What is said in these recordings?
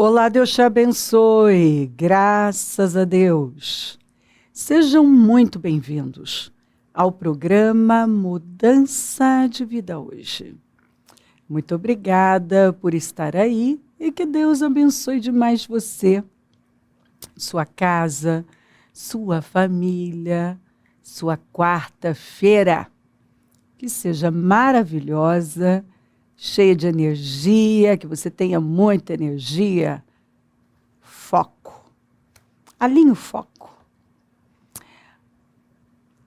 Olá, Deus te abençoe, graças a Deus. Sejam muito bem-vindos ao programa Mudança de Vida Hoje. Muito obrigada por estar aí e que Deus abençoe demais você, sua casa, sua família, sua quarta-feira. Que seja maravilhosa, cheia de energia, que você tenha muita energia. Foco. Alinhe o foco.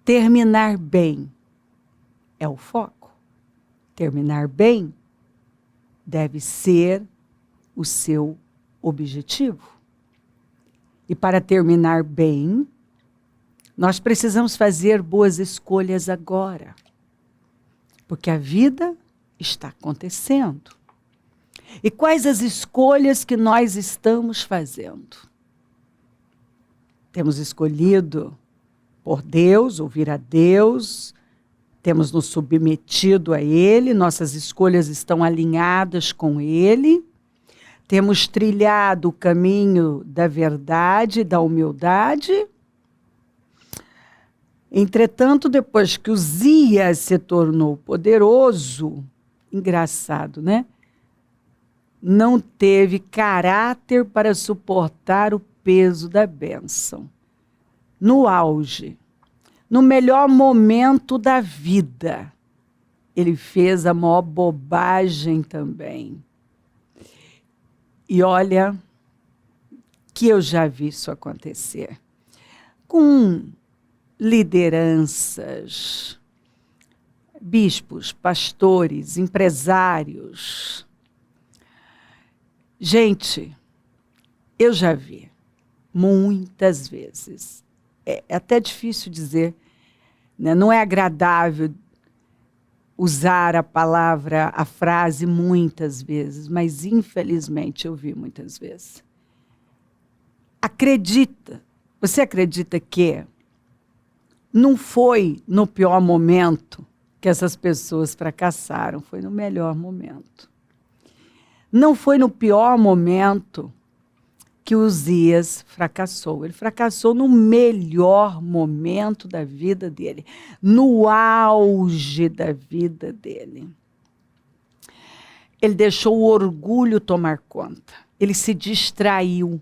Terminar bem é o foco. Terminar bem deve ser o seu objetivo. E para terminar bem, nós precisamos fazer boas escolhas agora. Porque a vida está acontecendo. E quais as escolhas que nós estamos fazendo? Temos escolhido por Deus, ouvir a Deus, temos nos submetido a Ele, nossas escolhas estão alinhadas com Ele, temos trilhado o caminho da verdade, da humildade. Entretanto, depois que Uzias se tornou poderoso, engraçado, né? Não teve caráter para suportar o peso da bênção. No auge, no melhor momento da vida, ele fez a maior bobagem também. E olha que eu já vi isso acontecer. Com lideranças, bispos, pastores, empresários. Gente, eu já vi muitas vezes. É até difícil dizer, né? Não é agradável usar a palavra, a frase muitas vezes, mas infelizmente eu vi muitas vezes. Você acredita que não foi no pior momento que essas pessoas fracassaram, foi no melhor momento. Não foi no pior momento que Uzias fracassou. Ele fracassou no melhor momento da vida dele, no auge da vida dele. Ele deixou o orgulho tomar conta. Ele se distraiu.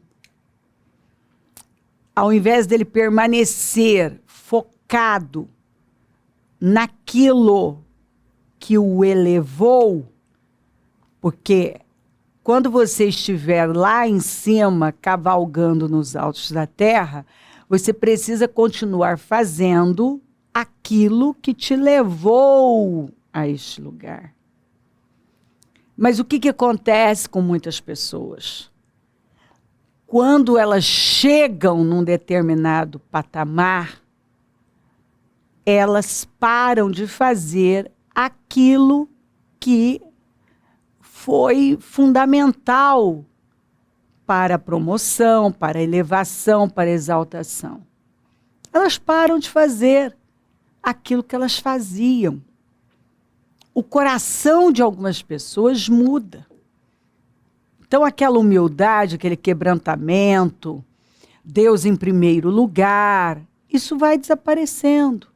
Ao invés dele permanecer focado naquilo que o elevou, porque quando você estiver lá em cima, cavalgando nos altos da terra, você precisa continuar fazendo aquilo que te levou a este lugar. Mas o que acontece com muitas pessoas? Quando elas chegam num determinado patamar, elas param de fazer aquilo que foi fundamental para a promoção, para a elevação, para a exaltação. Elas param de fazer aquilo que elas faziam. O coração de algumas pessoas muda. Então, aquela humildade, aquele quebrantamento, Deus em primeiro lugar, isso vai desaparecendo.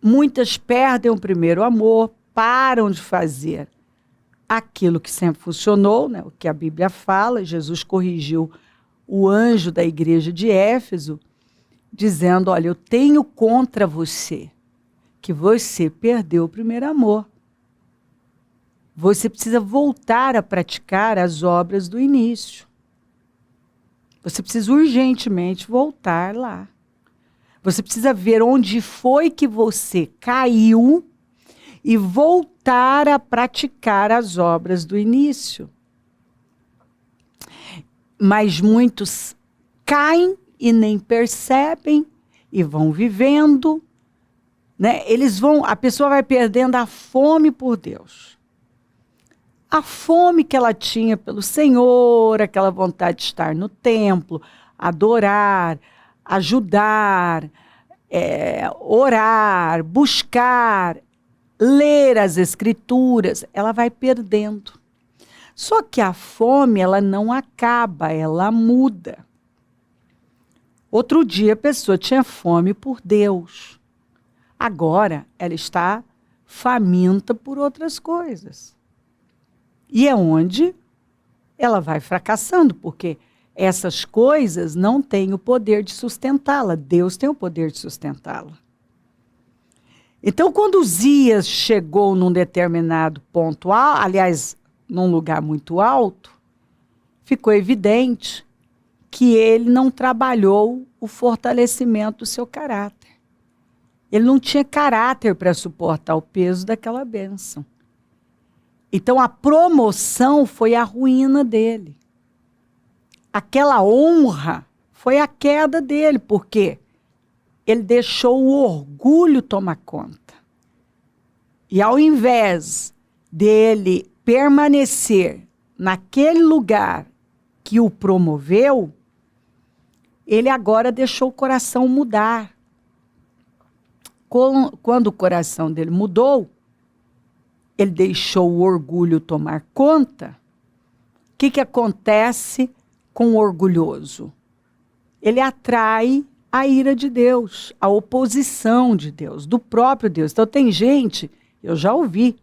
Muitas perdem o primeiro amor, param de fazer aquilo que sempre funcionou, né? O que a Bíblia fala. Jesus corrigiu o anjo da igreja de Éfeso, dizendo, olha, eu tenho contra você, que você perdeu o primeiro amor. Você precisa voltar a praticar as obras do início. Você precisa urgentemente voltar lá. Você precisa ver onde foi que você caiu e voltar a praticar as obras do início. Mas muitos caem e nem percebem e vão vivendo, né? A pessoa vai perdendo a fome por Deus. A fome que ela tinha pelo Senhor, aquela vontade de estar no templo, adorar, ajudar, orar, buscar, ler as Escrituras, ela vai perdendo. Só que a fome, ela não acaba, ela muda. Outro dia a pessoa tinha fome por Deus. Agora ela está faminta por outras coisas. E é onde ela vai fracassando, porque essas coisas não têm o poder de sustentá-la. Deus tem o poder de sustentá-la. Então, quando Uzias chegou num determinado ponto, aliás, num lugar muito alto, ficou evidente que ele não trabalhou o fortalecimento do seu caráter. Ele não tinha caráter para suportar o peso daquela bênção. Então, a promoção foi a ruína dele. Aquela honra foi a queda dele, porque ele deixou o orgulho tomar conta. E ao invés dele permanecer naquele lugar que o promoveu, ele agora deixou o coração mudar. Quando o coração dele mudou, ele deixou o orgulho tomar conta. O que acontece com o orgulhoso? Ele atrai a ira de Deus, a oposição de Deus, do próprio Deus. Então tem gente, eu já ouvi,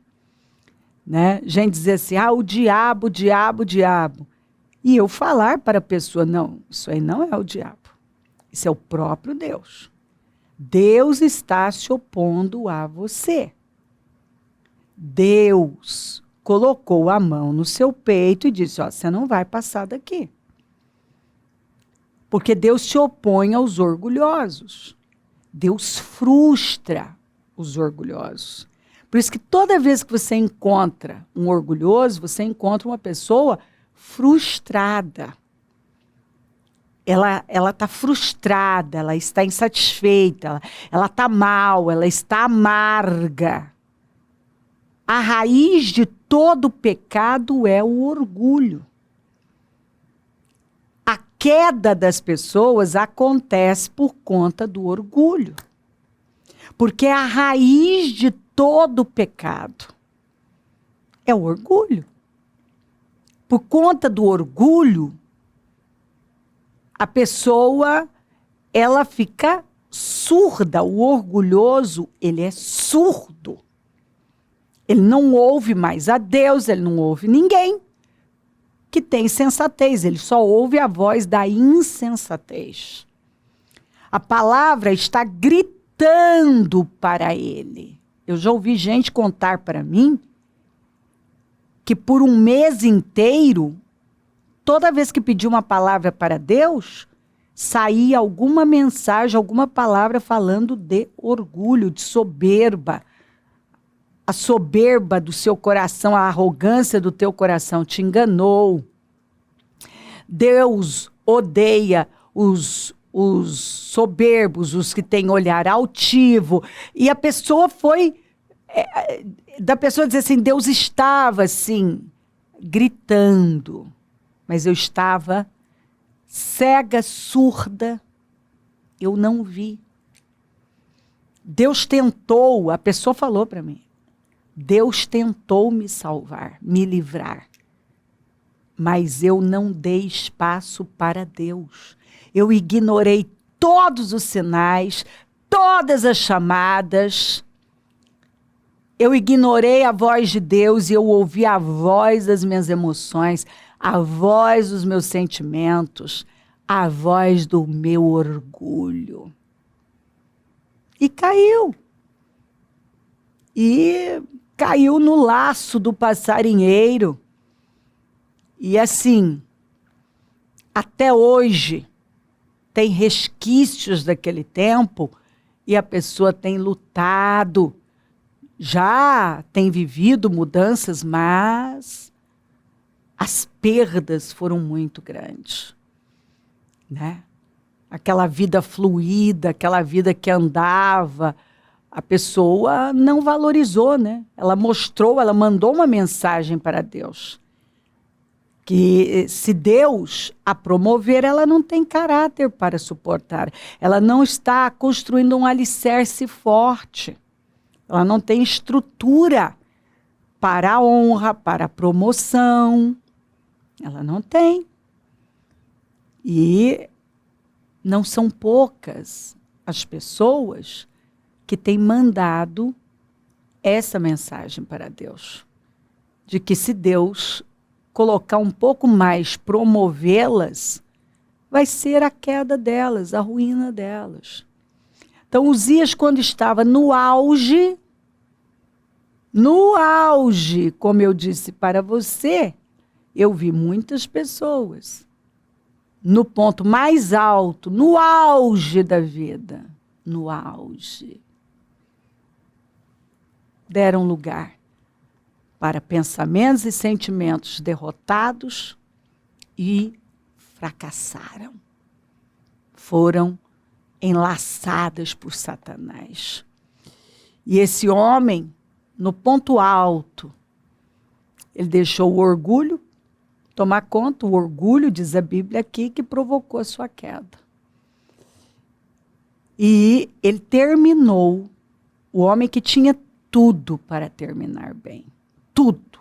né? Gente dizer assim, o diabo, o diabo, o diabo. E eu falar para a pessoa, não, isso aí não é o diabo. Isso é o próprio Deus. Deus está se opondo a você. Deus colocou a mão no seu peito e disse, você não vai passar daqui. Porque Deus se opõe aos orgulhosos. Deus frustra os orgulhosos. Por isso que toda vez que você encontra um orgulhoso, você encontra uma pessoa frustrada. Ela está frustrada, ela está insatisfeita, ela está mal, ela está amarga. A raiz de todo pecado é o orgulho. A queda das pessoas acontece por conta do orgulho. Porque a raiz de todo pecado é o orgulho. Por conta do orgulho, a pessoa, ela fica surda. O orgulhoso, ele é surdo. Ele não ouve mais a Deus, ele não ouve ninguém que tem sensatez. Ele só ouve a voz da insensatez. A palavra está gritando para ele. Eu já ouvi gente contar para mim que por um mês inteiro, toda vez que pedia uma palavra para Deus, saía alguma mensagem, alguma palavra falando de orgulho, de soberba. A soberba do seu coração, a arrogância do teu coração te enganou. Deus odeia os soberbos, os que têm olhar altivo. E a pessoa foi... da pessoa dizer assim, Deus estava assim, gritando. Mas eu estava cega, surda, eu não vi. Deus tentou, a pessoa falou para mim, Deus tentou me salvar, me livrar, mas eu não dei espaço para Deus. Eu ignorei todos os sinais, todas as chamadas. Eu ignorei a voz de Deus e eu ouvi a voz das minhas emoções, a voz dos meus sentimentos, a voz do meu orgulho. E caiu. E caiu no laço do passarinheiro. E assim, até hoje, tem resquícios daquele tempo e a pessoa tem lutado, já tem vivido mudanças, mas as perdas foram muito grandes, né? Aquela vida fluida, aquela vida que andava, a pessoa não valorizou, né? Ela mostrou, ela mandou uma mensagem para Deus, que se Deus a promover, ela não tem caráter para suportar. Ela não está construindo um alicerce forte. Ela não tem estrutura para a honra, para a promoção. Ela não tem. E não são poucas as pessoas que têm mandado essa mensagem para Deus. De que se Deus colocar um pouco mais, promovê-las, vai ser a queda delas, a ruína delas. Então, Uzias, quando estava no auge, como eu disse para você, eu vi muitas pessoas no ponto mais alto, no auge da vida, no auge, deram lugar para pensamentos e sentimentos derrotados e fracassaram. Foram enlaçadas por Satanás. E esse homem, no ponto alto, ele deixou o orgulho tomar conta. O orgulho, diz a Bíblia aqui, que provocou a sua queda. E ele terminou, o homem que tinha tudo para terminar bem. Tudo.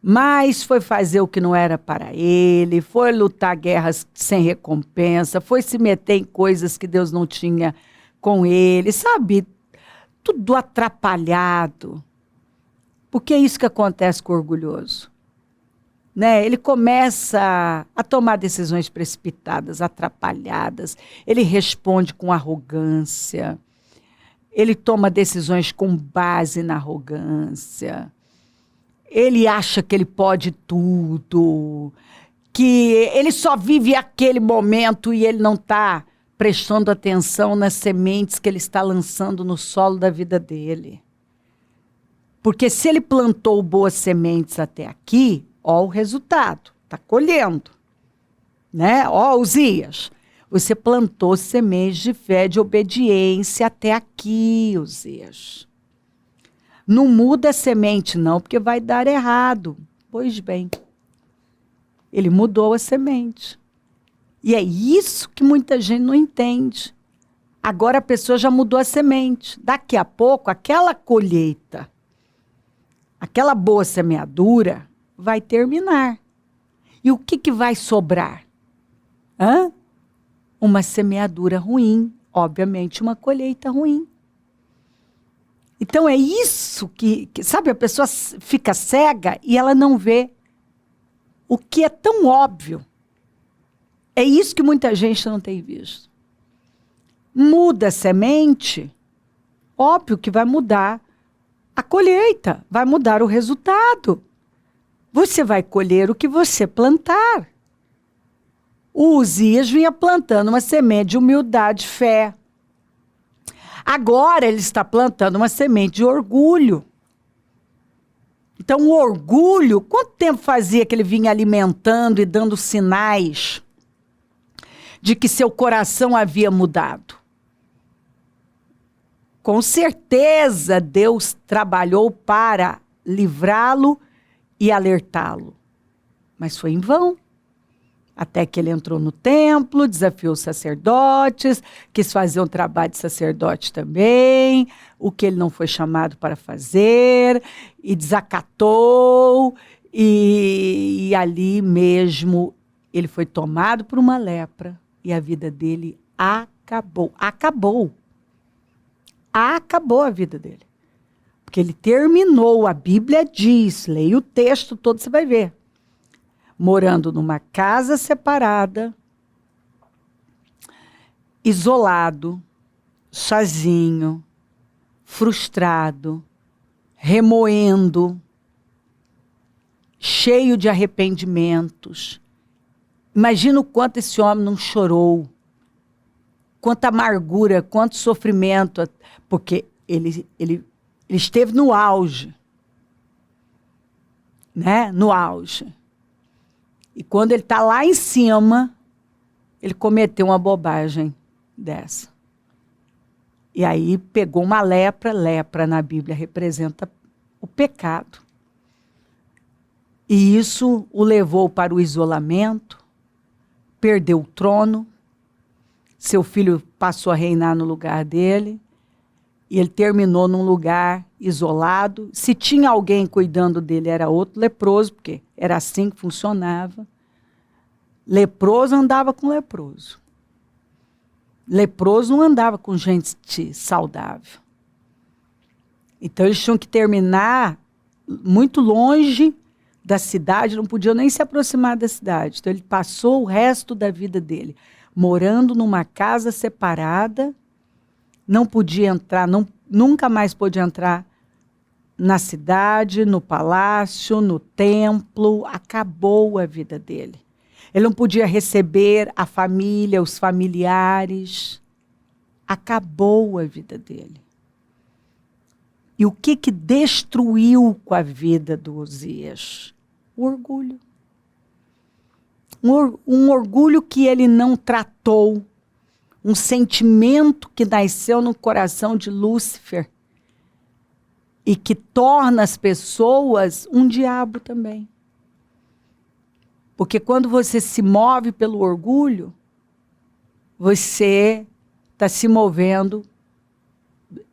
Mas foi fazer o que não era para ele, foi lutar guerras sem recompensa, foi se meter em coisas que Deus não tinha com ele, sabe? Tudo atrapalhado. Porque é isso que acontece com o orgulhoso. Né? Ele começa a tomar decisões precipitadas, atrapalhadas, ele responde com arrogância, ele toma decisões com base na arrogância. Ele acha que ele pode tudo, que ele só vive aquele momento e ele não está prestando atenção nas sementes que ele está lançando no solo da vida dele. Porque se ele plantou boas sementes até aqui, ó o resultado, está colhendo. Né? Ó, Uzias, você plantou sementes de fé, de obediência até aqui, Uzias. Não muda a semente, não, porque vai dar errado. Pois bem, ele mudou a semente. E é isso que muita gente não entende. Agora a pessoa já mudou a semente. Daqui a pouco, aquela colheita, aquela boa semeadura, vai terminar. E o que vai sobrar? Uma semeadura ruim. Obviamente, uma colheita ruim. Então, é isso que, sabe, a pessoa fica cega e ela não vê o que é tão óbvio. É isso que muita gente não tem visto. Muda a semente, óbvio que vai mudar a colheita, vai mudar o resultado. Você vai colher o que você plantar. O Uzias vinha plantando uma semente de humildade, fé. Agora ele está plantando uma semente de orgulho. Então o orgulho, quanto tempo fazia que ele vinha alimentando e dando sinais de que seu coração havia mudado? Com certeza Deus trabalhou para livrá-lo e alertá-lo. Mas foi em vão. Até que ele entrou no templo, desafiou os sacerdotes, quis fazer um trabalho de sacerdote também, o que ele não foi chamado para fazer, e desacatou, e ali mesmo ele foi tomado por uma lepra, e a vida dele acabou. Acabou. Acabou a vida dele. Porque ele terminou, a Bíblia diz, leia o texto todo, você vai ver. Morando numa casa separada, isolado, sozinho, frustrado, remoendo, cheio de arrependimentos. Imagina o quanto esse homem não chorou, quanta amargura, quanto sofrimento, porque ele esteve no auge, né? No auge. E quando ele está lá em cima, ele cometeu uma bobagem dessa. E aí pegou uma lepra. Lepra na Bíblia representa o pecado. E isso o levou para o isolamento, perdeu o trono, seu filho passou a reinar no lugar dele, E ele terminou num lugar isolado. Se tinha alguém cuidando dele, era outro leproso, porque era assim que funcionava. Leproso andava com leproso. Leproso não andava com gente saudável. Então, eles tinham que terminar muito longe da cidade, não podiam nem se aproximar da cidade. Então, ele passou o resto da vida dele morando numa casa separada, não podia entrar, nunca mais pôde entrar na cidade, no palácio, no templo. Acabou a vida dele. Ele não podia receber a família, os familiares. Acabou a vida dele. E o que destruiu com a vida do Uzias? O orgulho. Um orgulho que ele não tratou. Um sentimento que nasceu no coração de Lúcifer e que torna as pessoas um diabo também. Porque quando você se move pelo orgulho, você está se movendo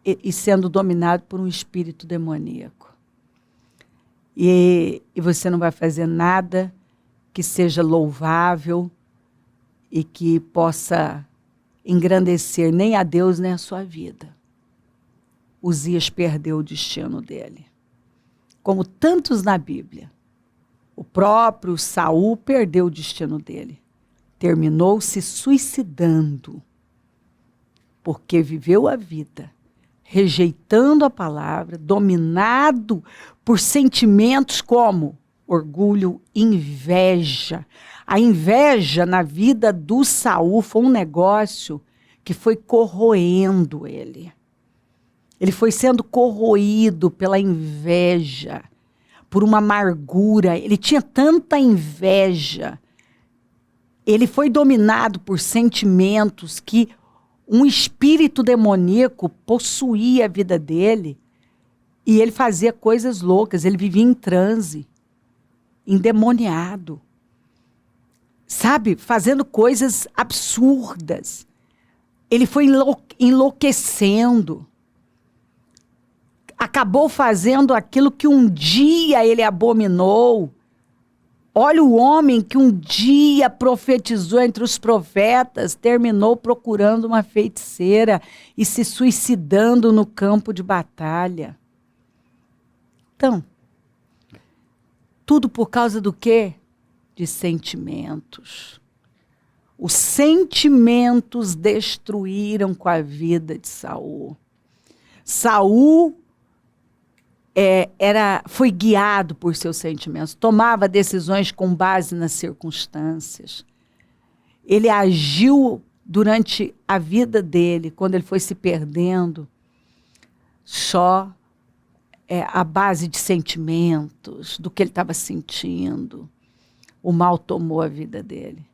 e sendo dominado por um espírito demoníaco. E você não vai fazer nada que seja louvável e que possa engrandecer nem a Deus nem a sua vida. Uzias perdeu o destino dele. Como tantos na Bíblia. O próprio Saul perdeu o destino dele. Terminou se suicidando. Porque viveu a vida rejeitando a palavra, dominado por sentimentos como orgulho, inveja. A inveja na vida do Saul foi um negócio que foi corroendo ele. Ele foi sendo corroído pela inveja, por uma amargura. Ele tinha tanta inveja. Ele foi dominado por sentimentos que um espírito demoníaco possuía a vida dele e ele fazia coisas loucas. Ele vivia em transe, endemoniado. Sabe? Fazendo coisas absurdas. Ele foi enlouquecendo. Acabou fazendo aquilo que um dia ele abominou. Olha o homem que um dia profetizou entre os profetas, terminou procurando uma feiticeira e se suicidando no campo de batalha. Então, tudo por causa do quê? De sentimentos. Os sentimentos destruíram com a vida de Saul. Saul foi guiado por seus sentimentos, tomava decisões com base nas circunstâncias. Ele agiu durante a vida dele, quando ele foi se perdendo, só à base de sentimentos, do que ele estava sentindo. O mal tomou a vida dele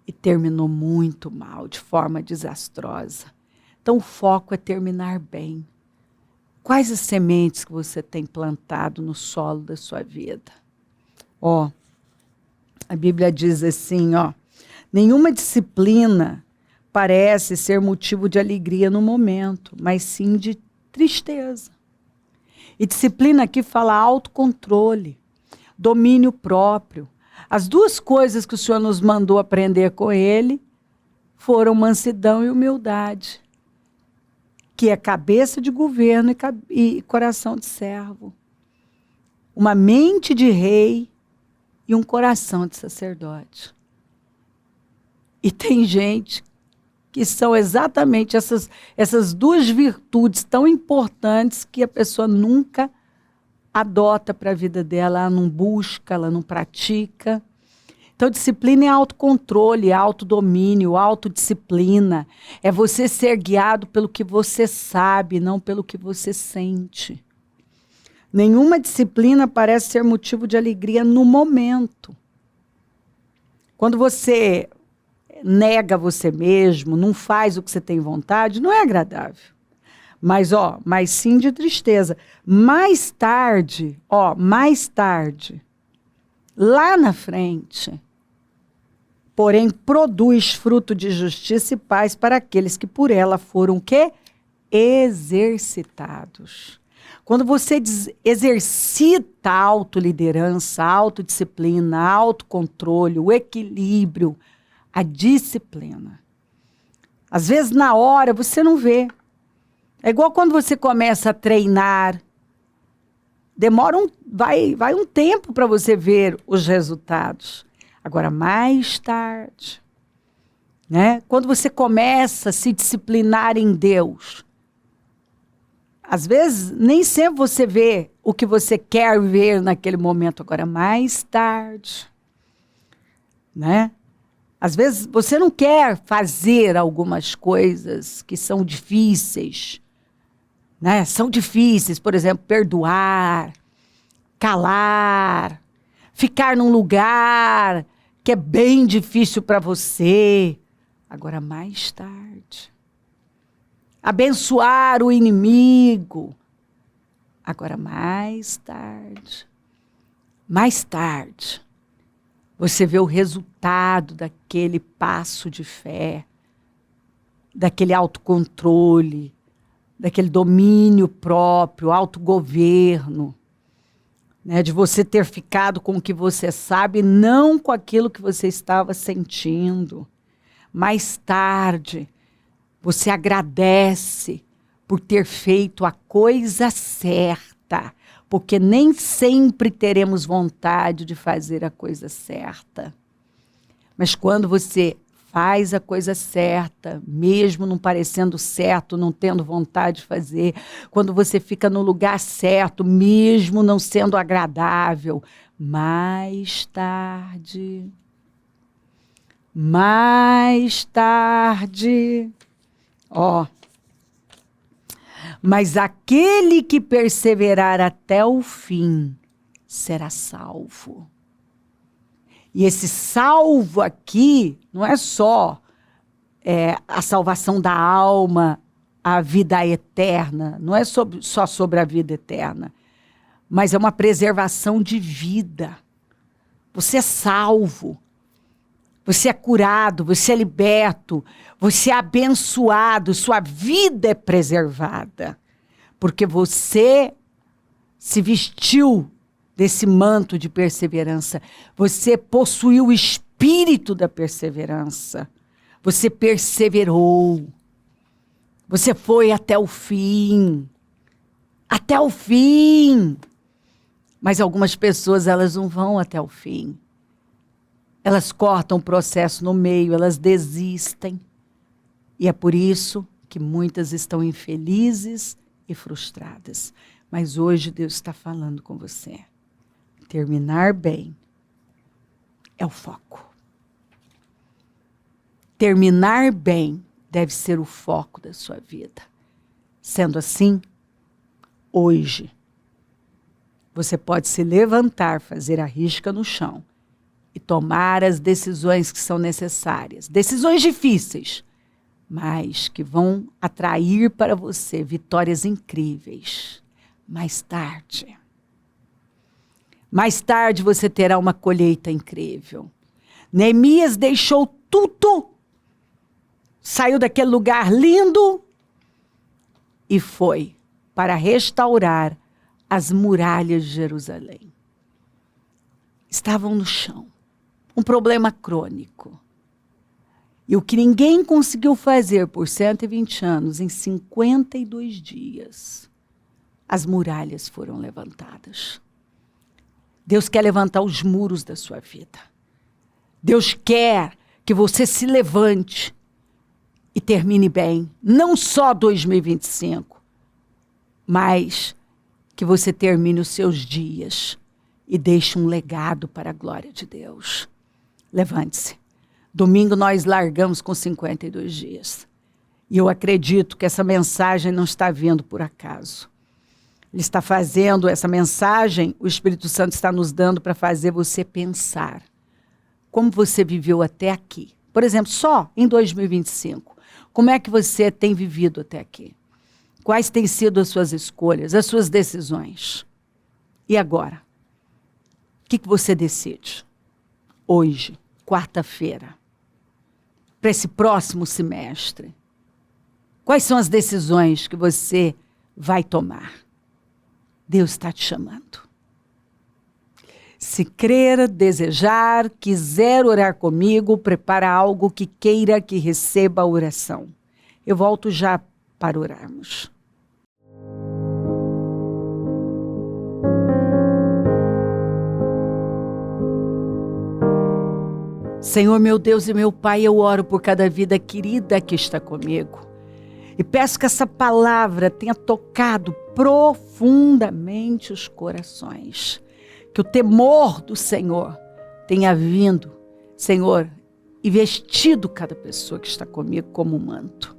e terminou muito mal, de forma desastrosa. Então o foco é terminar bem. Quais as sementes que você tem plantado no solo da sua vida? A Bíblia diz assim, nenhuma disciplina parece ser motivo de alegria no momento, mas sim de tristeza. E disciplina aqui fala autocontrole, domínio próprio. As duas coisas que o Senhor nos mandou aprender com ele foram mansidão e humildade, que é cabeça de governo e coração de servo. Uma mente de rei e um coração de sacerdote. E tem gente que são exatamente essas duas virtudes tão importantes que a pessoa nunca adota para a vida dela, ela não busca, ela não pratica. Então, disciplina é autocontrole, autodomínio, autodisciplina. É você ser guiado pelo que você sabe, não pelo que você sente. Nenhuma disciplina parece ser motivo de alegria no momento. Quando você nega você mesmo, não faz o que você tem vontade, não é agradável. Mas sim de tristeza. Mais tarde, lá na frente, porém produz fruto de justiça e paz para aqueles que por ela foram o quê? exercitados. Quando você exercita a autoliderança, a autodisciplina, a autocontrole, o equilíbrio, a disciplina. Às vezes, na hora, você não vê. É igual quando você começa a treinar. Vai um tempo para você ver os resultados. Agora, mais tarde, né? Quando você começa a se disciplinar em Deus, às vezes, nem sempre você vê o que você quer ver naquele momento. Agora, mais tarde, né? Às vezes, você não quer fazer algumas coisas que são difíceis, né? São difíceis, por exemplo, perdoar, calar, ficar num lugar que é bem difícil para você. Agora, mais tarde. Abençoar o inimigo. Agora, mais tarde. Mais tarde. Você vê o resultado daquele passo de fé, daquele autocontrole, daquele domínio próprio, autogoverno, né, de você ter ficado com o que você sabe, não com aquilo que você estava sentindo. Mais tarde, você agradece por ter feito a coisa certa, porque nem sempre teremos vontade de fazer a coisa certa. Mas quando você faz a coisa certa, mesmo não parecendo certo, não tendo vontade de fazer, quando você fica no lugar certo, mesmo não sendo agradável, mais tarde, mas aquele que perseverar até o fim será salvo. E esse salvo aqui não é só a salvação da alma, a vida eterna, não é só sobre a vida eterna, mas é uma preservação de vida. Você é salvo, você é curado, você é liberto, você é abençoado, sua vida é preservada, porque você se vestiu desse manto de perseverança. Você possuiu o espírito da perseverança. Você perseverou. Você foi até o fim. Até o fim. Mas algumas pessoas, elas não vão até o fim. Elas cortam o processo no meio, elas desistem. E é por isso que muitas estão infelizes e frustradas. Mas hoje Deus está falando com você. Terminar bem é o foco. Terminar bem deve ser o foco da sua vida. Sendo assim, hoje, você pode se levantar, fazer a risca no chão e tomar as decisões que são necessárias. Decisões difíceis, mas que vão atrair para você vitórias incríveis. Mais tarde você terá uma colheita incrível. Neemias deixou tudo, saiu daquele lugar lindo e foi para restaurar as muralhas de Jerusalém. Estavam no chão, um problema crônico. E o que ninguém conseguiu fazer por 120 anos, em 52 dias, as muralhas foram levantadas. Deus quer levantar os muros da sua vida. Deus quer que você se levante e termine bem. Não só 2025, mas que você termine os seus dias e deixe um legado para a glória de Deus. Levante-se. Domingo nós largamos com 52 dias. E eu acredito que essa mensagem não está vindo por acaso. Ele está fazendo essa mensagem, o Espírito Santo está nos dando para fazer você pensar. Como você viveu até aqui? Por exemplo, só em 2025. Como é que você tem vivido até aqui? Quais têm sido as suas escolhas, as suas decisões? E agora? O que você decide? Hoje, quarta-feira, para esse próximo semestre. Quais são as decisões que você vai tomar? Deus está te chamando. Se crer, desejar, quiser orar comigo, prepara algo que queira que receba a oração. Eu volto já para orarmos. Senhor, meu Deus e meu Pai, eu oro por cada vida querida que está comigo. E peço que essa palavra tenha tocado profundamente os corações. Que o temor do Senhor tenha vindo, Senhor, e vestido cada pessoa que está comigo como um manto.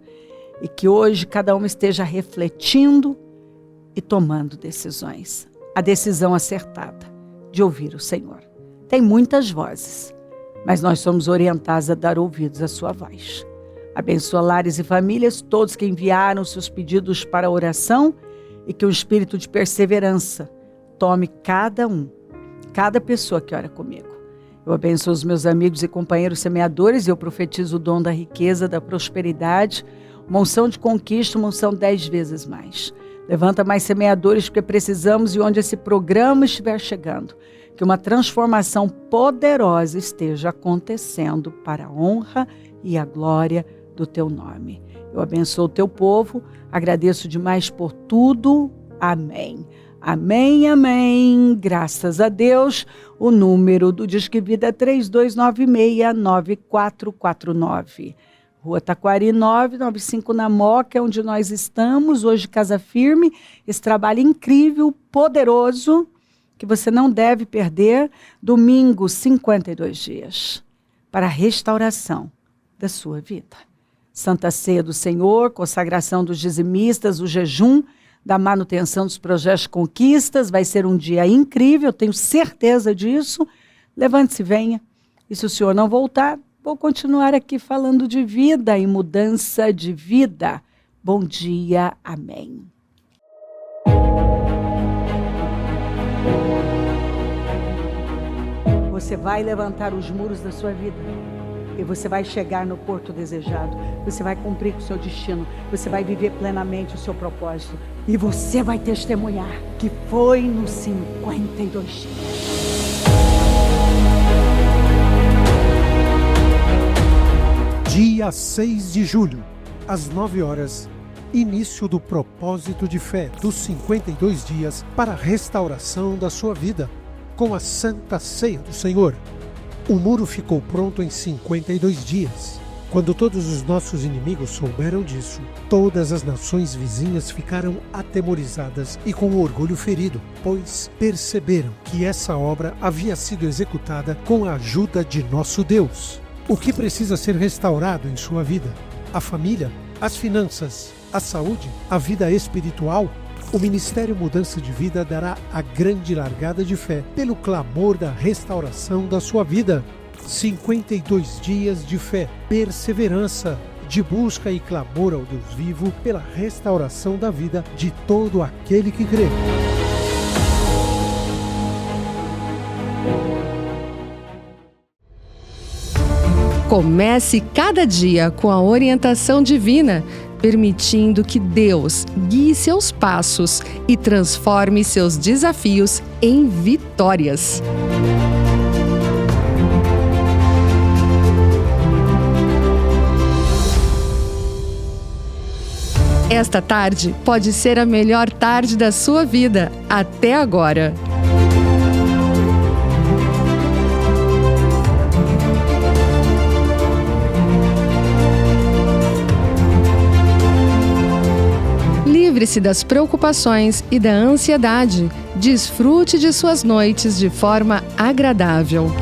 E que hoje cada uma esteja refletindo e tomando decisões. A decisão acertada de ouvir o Senhor. Tem muitas vozes, mas nós somos orientados a dar ouvidos à sua voz. Abençoa lares e famílias, todos que enviaram seus pedidos para a oração e que o espírito de perseverança tome cada pessoa que ora comigo. Eu abençoo os meus amigos e companheiros semeadores e eu profetizo o dom da riqueza, da prosperidade, uma unção de conquista, uma unção 10 vezes mais. Levanta mais semeadores porque precisamos e onde esse programa estiver chegando, que uma transformação poderosa esteja acontecendo para a honra e a glória do teu nome. Eu abençoo o teu povo, agradeço demais por tudo. Amém. Amém, amém. Graças a Deus. O número do Disque Vida é 3296-9449. Rua Taquari 995 na Moca, onde nós estamos. Hoje, Casa Firme. Esse trabalho incrível, poderoso, que você não deve perder. Domingo, 52 dias, para a restauração da sua vida. Santa Ceia do Senhor, consagração dos dizimistas, o jejum da manutenção dos projetos de conquistas. Vai ser um dia incrível, tenho certeza disso. Levante-se e venha. E se o senhor não voltar, vou continuar aqui falando de vida e mudança de vida. Bom dia, amém. Você vai levantar os muros da sua vida. E você vai chegar no porto desejado. Você vai cumprir com o seu destino. Você vai viver plenamente o seu propósito. E você vai testemunhar que foi nos 52 dias. Dia 6 de julho, às 9 horas, início do propósito de fé dos 52 dias para a restauração da sua vida, com a Santa Ceia do Senhor. O muro ficou pronto em 52 dias. Quando todos os nossos inimigos souberam disso, todas as nações vizinhas ficaram atemorizadas e com o orgulho ferido, pois perceberam que essa obra havia sido executada com a ajuda de nosso Deus. O que precisa ser restaurado em sua vida? A família, as finanças, a saúde, a vida espiritual? O Ministério Mudança de Vida dará a grande largada de fé pelo clamor da restauração da sua vida. 52 dias de fé, perseverança, de busca e clamor ao Deus vivo pela restauração da vida de todo aquele que crê. Comece cada dia com a orientação divina, permitindo que Deus guie seus passos e transforme seus desafios em vitórias. Esta tarde pode ser a melhor tarde da sua vida até agora. Livre-se das preocupações e da ansiedade. Desfrute de suas noites de forma agradável.